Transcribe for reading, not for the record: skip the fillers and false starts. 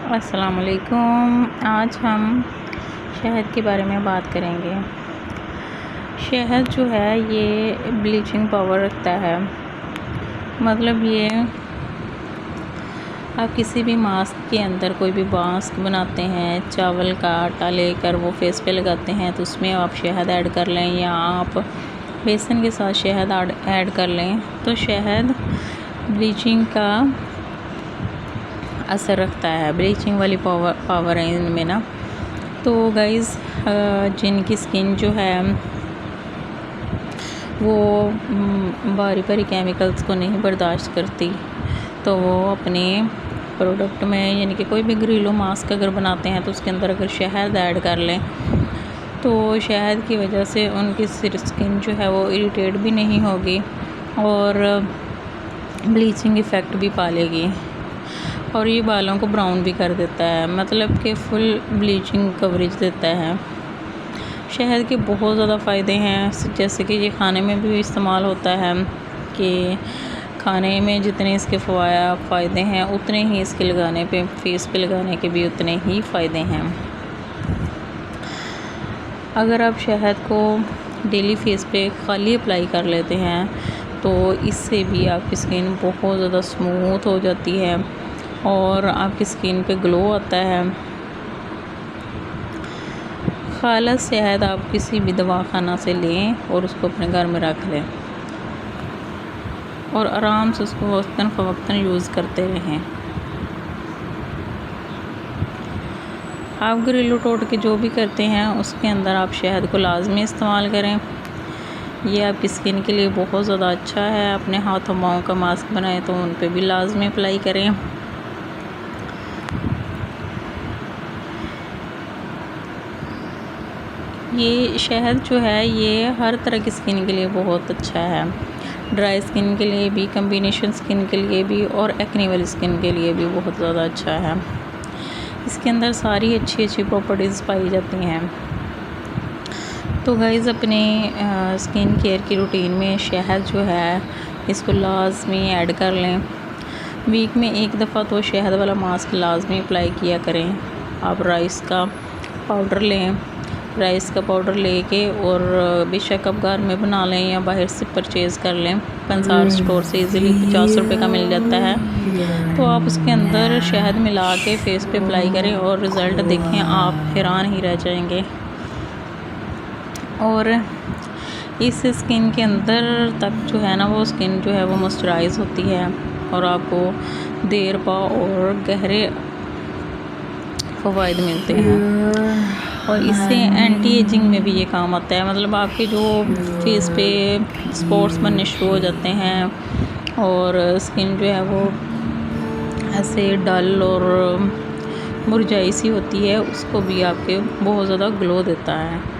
अस्सलाम वालेकुम। आज हम शहद के बारे में बात करेंगे। शहद जो है ये ब्लीचिंग पावर रखता है। मतलब ये आप किसी भी मास्क के अंदर कोई भी मास्क बनाते हैं, चावल का आटा लेकर वो फेस पे लगाते हैं तो उसमें आप शहद ऐड कर लें, या आप बेसन के साथ शहद ऐड कर लें तो शहद ब्लीचिंग का असर रखता है। ब्लीचिंग वाली पावर है इनमें ना। तो गाइज़ जिनकी स्किन जो है वो बारी बारी केमिकल्स को नहीं बर्दाश्त करती तो वो अपने प्रोडक्ट में यानी कि कोई भी घरेलू मास्क अगर बनाते हैं तो उसके अंदर अगर शहद ऐड कर लें तो शहद की वजह से उनकी स्किन जो है वो इरिटेट भी नहीं होगी और ब्लीचिंग इफ़ेक्ट भी पालेगी। और ये बालों को ब्राउन भी कर देता है, मतलब कि फुल ब्लीचिंग कवरेज देता है। शहद के बहुत ज़्यादा फ़ायदे हैं, जैसे कि ये खाने में भी इस्तेमाल होता है कि खाने में जितने इसके फ़ायदे हैं उतने ही इसके लगाने पे फेस पे लगाने के भी उतने ही फ़ायदे हैं। अगर आप शहद को डेली फेस पे खाली अप्लाई कर लेते हैं तो इससे भी आपकी स्किन बहुत ज़्यादा स्मूथ हो जाती है और आपकी स्किन पे ग्लो आता है। खालिस शहद आप किसी भी दवाखाना से लें और उसको अपने घर में रख लें और आराम से उसको वक्तन फ़वक्तन यूज़ करते रहें। आप घरेलू टोटके जो भी करते हैं उसके अंदर आप शहद को लाजमी इस्तेमाल करें। ये आपकी स्किन के लिए बहुत ज़्यादा अच्छा है। अपने हाथों पाँव का मास्क बनाएं तो उन पे भी लाजमी अप्लाई करें। ये शहद जो है ये हर तरह की स्किन के लिए बहुत अच्छा है। ड्राई स्किन के लिए भी, कॉम्बिनेशन स्किन के लिए भी और एक्ने वाली स्किन के लिए भी बहुत ज़्यादा अच्छा है। इसके अंदर सारी अच्छी प्रॉपर्टीज़ पाई जाती हैं। तो गाइज़ अपने स्किन केयर की रूटीन में शहद जो है इसको लाजमी ऐड कर लें। वीक में एक दफ़ा तो शहद वाला मास्क लाजमी अप्लाई किया करें। आप राइस का पाउडर लें, राइस का पाउडर लेके और बेशक आप घर में बना लें या बाहर से परचेज़ कर लें। पंसार स्टोर से इजीली 50 रुपये का मिल जाता है। तो आप उसके अंदर शहद मिला के फेस पे अप्लाई करें और रिज़ल्ट देखें, आप हैरान ही रह जाएंगे। और इस स्किन के अंदर तक जो है ना वो स्किन जो है वो मॉइस्चराइज होती है और आपको देर पा और गहरे फ़वाइद मिलते हैं। और इससे एंटी एजिंग में भी ये काम आता है। मतलब आपके जो फेस पे स्पॉट्स बनने शुरू हो जाते हैं और स्किन जो है वो ऐसे डल और मुरझाई सी होती है, उसको भी आपके बहुत ज़्यादा ग्लो देता है।